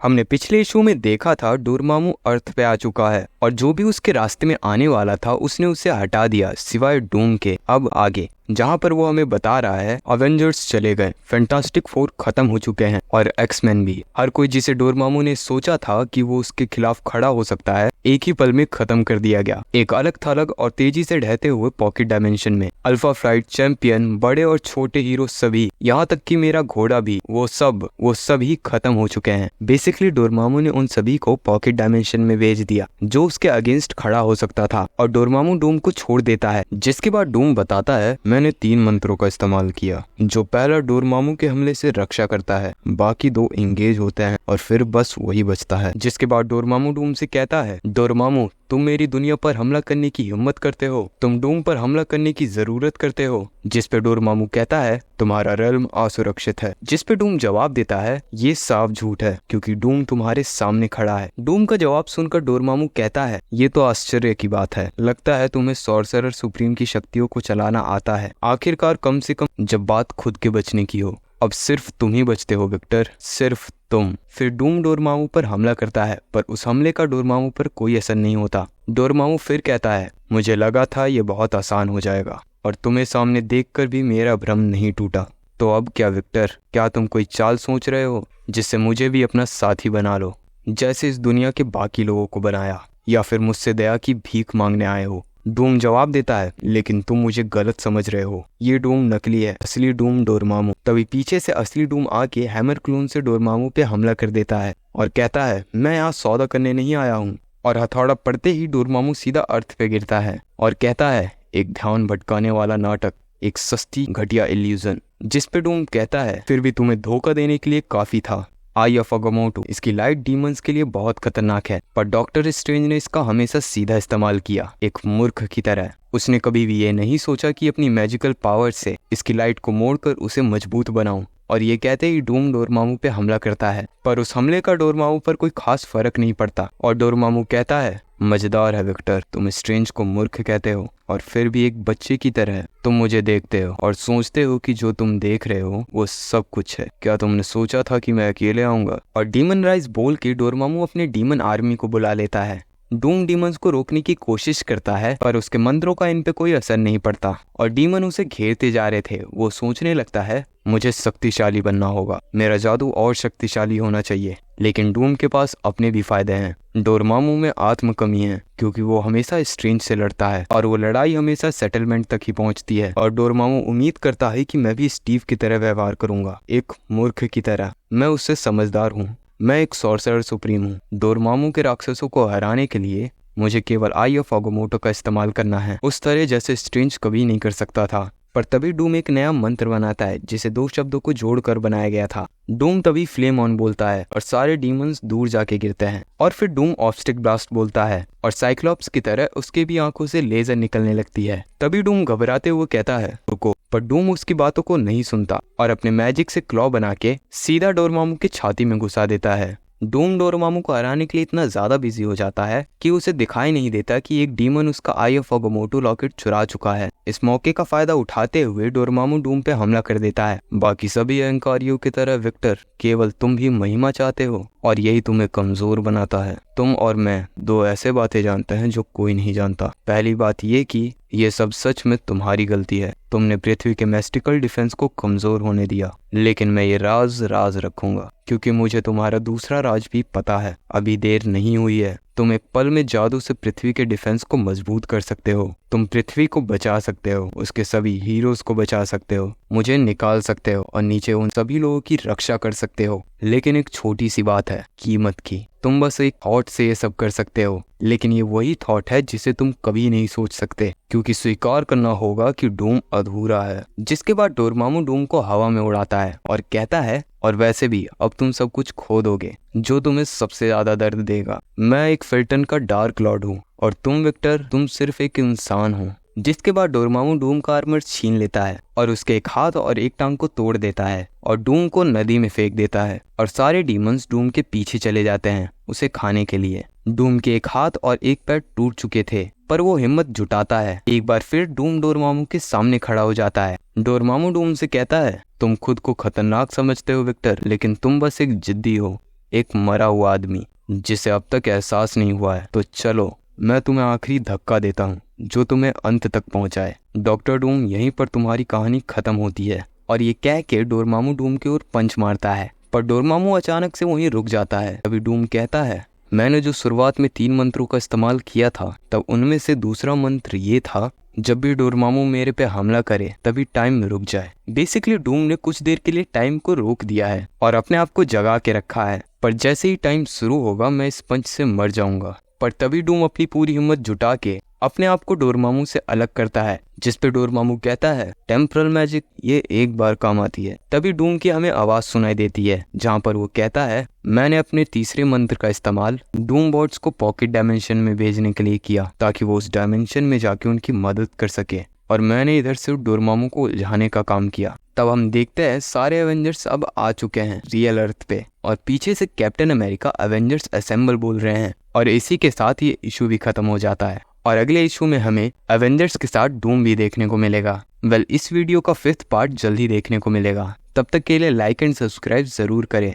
हमने पिछले इशू में देखा था डोरमामू अर्थ पे आ चुका है और जो भी उसके रास्ते में आने वाला था उसने उसे हटा दिया सिवाय डूम के। अब आगे जहाँ पर वो हमें बता रहा है अवेंजर्स चले गए, फैंटास्टिक फोर खत्म हो चुके हैं और एक्समैन भी। हर कोई जिसे डोरमामू ने सोचा था कि वो उसके खिलाफ खड़ा हो सकता है एक ही पल में खत्म कर दिया गया। एक अलग थलग और तेजी से ढहते हुए पॉकेट डायमेंशन में अल्फा फ्लाइट चैंपियन, बड़े और छोटे हीरो सभी, यहाँ तक कि मेरा घोड़ा भी, वो सब ही खत्म हो चुके हैं। बेसिकली डोरमामू ने उन सभी को पॉकेट डायमेंशन में भेज दिया जो उसके अगेंस्ट खड़ा हो सकता था और डोरमामू डूम को छोड़ देता है। जिसके बाद डूम बताता है मैंने 3 मंत्रों का इस्तेमाल किया। जो पहला डोरमामू के हमले से रक्षा करता है, बाकी 2 इंगेज होते हैं और फिर बस वही बचता है। जिसके बाद डोरमामू डूम से कहता है डोरमामू तुम मेरी दुनिया पर हमला करने की हिम्मत करते हो, तुम डूम पर हमला करने की जरूरत करते हो। जिस पे डोरमामू कहता है तुम्हारा रेल्म असुरक्षित है। जिस पे डूम जवाब देता है ये साफ झूठ है क्योंकि डूम तुम्हारे सामने खड़ा है। डूम का जवाब सुनकर डोरमामू कहता है ये तो आश्चर्य की बात है, लगता है तुम्हें सॉर्सरर सुप्रीम की शक्तियों को चलाना आता है। आखिरकार कम से कम जब बात खुद के बचने की हो। अब सिर्फ तुम ही बचते हो विक्टर, सिर्फ तुम। फिर डूम डोरमामू पर हमला करता है पर उस हमले का डोरमामू पर कोई असर नहीं होता। डोरमामू फिर कहता है मुझे लगा था ये बहुत आसान हो जाएगा और तुम्हें सामने देखकर भी मेरा भ्रम नहीं टूटा। तो अब क्या विक्टर, क्या तुम कोई चाल सोच रहे हो जिससे मुझे भी अपना साथी बना लो, जैसे इस दुनिया के बाकी लोगों को बनाया, या फिर मुझसे दया की भीख मांगने आए हो? डूम जवाब देता है लेकिन तुम मुझे गलत समझ रहे हो, ये डूम नकली है, असली डूम डोरमामू। तभी पीछे से असली डूम आके हैमर क्लोन से डोरमामू पे हमला कर देता है और कहता है मैं यहाँ सौदा करने नहीं आया हूँ। और हथौड़ा पड़ते ही डोरमामू सीधा अर्थ पे गिरता है और कहता है एक ध्यान भटकाने वाला नाटक, एक सस्ती घटिया इल्यूजन। जिस पे डूम कहता है फिर भी तुम्हें धोखा देने के लिए काफी था। आई ऑफ अगामोटो इसकी लाइट डीमंस के लिए बहुत खतरनाक है पर डॉक्टर स्ट्रेंज ने इसका हमेशा सीधा इस्तेमाल किया, एक मूर्ख की तरह। उसने कभी भी ये नहीं सोचा कि अपनी मैजिकल पावर से इसकी लाइट को मोड़कर उसे मजबूत बनाऊं। और ये कहते ही डूम डोरमामू पे हमला करता है पर उस हमले का डोरमामू पर कोई खास फर्क नहीं पड़ता और डोरमामू कहता है मजेदार है विक्टर, तुम स्ट्रेंज को मूर्ख कहते हो और फिर भी एक बच्चे की तरह तुम मुझे देखते हो और सोचते हो कि जो तुम देख रहे हो वो सब कुछ है। क्या तुमने सोचा था कि मैं अकेले आऊंगा? और डीमन राइज बोल के डोरमामू अपने डीमन आर्मी को बुला लेता है। डूम डीमंस को रोकने की कोशिश करता है पर उसके मंत्रों का इन पे कोई असर नहीं पड़ता और डीमन उसे घेरते जा रहे थे। वो सोचने लगता है मुझे शक्तिशाली बनना होगा, मेरा जादू और शक्तिशाली होना चाहिए। लेकिन डूम के पास अपने भी फायदे हैं। डोरमामू में आत्म कमी है क्योंकि वो हमेशा स्ट्रेंज से लड़ता है और वो लड़ाई हमेशा सेटलमेंट तक ही पहुंचती है। और डोरमामू उम्मीद करता है कि मैं भी स्टीव की तरह व्यवहार करूंगा, एक मूर्ख की तरह। मैं उससे समझदार हूँ, मैं एक सॉर्सरर सुप्रीम हूँ। डोरमामू के राक्षसों को हराने के लिए मुझे केवल आई ऑफ अगामोटो का इस्तेमाल करना है, उस तरह जैसे स्ट्रेंज कभी नहीं कर सकता था। पर तभी डूम एक नया मंत्र बनाता है जिसे 2 शब्दों को जोड़कर बनाया गया था। डूम तभी फ्लेम ऑन बोलता है और सारे डीमंस दूर जाके गिरते हैं। और फिर डूम ऑब्स्टिक ब्लास्ट बोलता है और साइक्लॉप्स की तरह उसके भी आंखों से लेजर निकलने लगती है। तभी डूम घबराते हुए कहता है रुको, पर डूम उसकी बातों को नहीं सुनता और अपने मैजिक से क्लॉ बना के सीधा डोरमामू की छाती में घुसा देता है। डूम डोरमामू को हराने के लिए इतना ज्यादा बिजी हो जाता है कि उसे दिखाई नहीं देता कि एक डीमन उसका आई ऑफ अगामोटो लॉकेट चुरा चुका है। इस मौके का फायदा उठाते हुए डोरमामू डूम पे हमला कर देता है। बाकी सभी अहंकारियों की तरह विक्टर, केवल तुम भी महिमा चाहते हो और यही तुम्हें कमजोर बनाता है। तुम और मैं 2 ऐसे बातें जानते हैं जो कोई नहीं जानता। पहली बात ये कि ये सब सच में तुम्हारी गलती है, तुमने पृथ्वी के मैस्टिकल डिफेंस को कमजोर होने दिया। लेकिन मैं ये राज रखूंगा क्योंकि मुझे तुम्हारा दूसरा राज भी पता है। अभी देर नहीं हुई है, तुम एक पल में जादू से पृथ्वी के डिफेंस को मजबूत कर सकते हो। तुम पृथ्वी को बचा सकते हो, उसके सभी हीरोज को बचा सकते हो, मुझे निकाल सकते हो और नीचे उन सभी लोगों की रक्षा कर सकते हो। लेकिन एक छोटी सी बात है, कीमत की। तुम बस एक थॉट से ये सब कर सकते हो, लेकिन ये वही थॉट है जिसे तुम कभी नहीं सोच सकते क्योंकि स्वीकार करना होगा कि डूम अधूरा है। जिसके बाद डोरमामू डूम को हवा में उड़ाता है और कहता है और वैसे भी अब तुम सब कुछ खो दोगे जो तुम्हें सबसे ज्यादा दर्द देगा। मैं एक फिल्टन का डार्क लॉर्ड हूँ और तुम विक्टर, तुम सिर्फ एक इंसान हो। जिसके बाद डोरमामू डूम का आर्मर छीन लेता है और उसके एक हाथ और एक टांग को तोड़ देता है और डूम को नदी में फेंक देता है और सारे डीमंस डूम के पीछे चले जाते हैं उसे खाने के लिए। डूम के एक हाथ और एक पैर टूट चुके थे पर वो हिम्मत जुटाता है। एक बार फिर डूम डोरमामू के सामने खड़ा हो जाता है। डोरमामू डूम से कहता है तुम खुद को खतरनाक समझते हो विक्टर, लेकिन तुम बस एक जिद्दी हो, एक मरा हुआ आदमी जिसे अब तक एहसास नहीं हुआ है। तो चलो मैं तुम्हें आखिरी धक्का देता हूँ जो तुम्हें अंत तक पहुँचाए। डॉक्टर डूम, यहीं पर तुम्हारी कहानी खत्म होती है। और ये कह के डोरमामू डूम की ओर पंच मारता है, पर डोरमामू अचानक से वहीं रुक जाता है। तभी डूम कहता है, मैंने जो शुरुआत में 3 मंत्रों का इस्तेमाल किया था, तब उनमें से दूसरा मंत्र ये था, जब भी डोरमामू मेरे पे हमला करे तभी टाइम रुक जाए। बेसिकली डूम ने कुछ देर के लिए टाइम को रोक दिया है और अपने आप को जगा के रखा है, पर जैसे ही टाइम शुरू होगा मैं इस पंच से मर जाऊंगा। पर तभी डूम अपनी पूरी हिम्मत जुटा के अपने आप को डोरमामू से अलग करता है, जिस पे डोरमामू कहता है, टेम्परल मैजिक ये एक बार काम आती है। तभी डूम की हमें आवाज सुनाई देती है, जहाँ पर वो कहता है, मैंने अपने तीसरे मंत्र का इस्तेमाल डूम बॉट्स को पॉकेट डायमेंशन में भेजने के लिए किया, ताकि वो उस डायमेंशन में जाके उनकी मदद कर सके, और मैंने इधर सिर्फ डोरमामू को उलझाने का काम किया। तब हम देखते हैं सारे एवेंजर्स अब आ चुके हैं रियल अर्थ पे, और पीछे से कैप्टन अमेरिका एवेंजर्स असेंबल बोल रहे हैं, और इसी के साथ ये इशू भी खत्म हो जाता है। और अगले इशू में हमें एवेंजर्स के साथ डूम भी देखने को मिलेगा। इस वीडियो का 5th पार्ट जल्दी देखने को मिलेगा। तब तक के लिए लाइक एंड सब्सक्राइब जरूर करें।